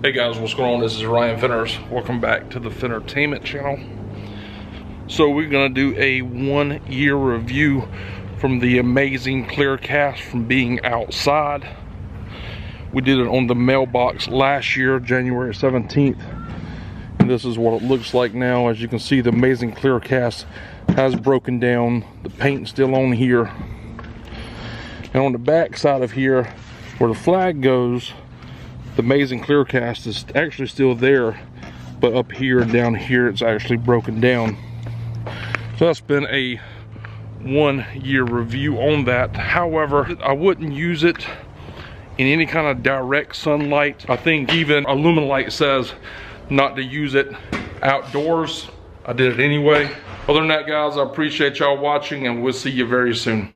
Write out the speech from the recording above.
Hey guys, what's going on? This is Ryan Fenners. Welcome back to the Fentertainment channel. So we're gonna do a 1 year review from the amazing clear cast from being outside. We did it on the mailbox last year, January 17th. And this is what it looks like now. As you can see, the amazing clear cast has broken down. The paint's still on here. And on the back side of here, where the flag goes, the amazing clear cast is actually still there, but up here and down here it's actually broken down. So that's been a 1 year review on that. However, I wouldn't use it in any kind of direct sunlight. I think even Alumilite says not to use it outdoors. I did it anyway. Other than that, guys, I appreciate y'all watching, and we'll see you very soon.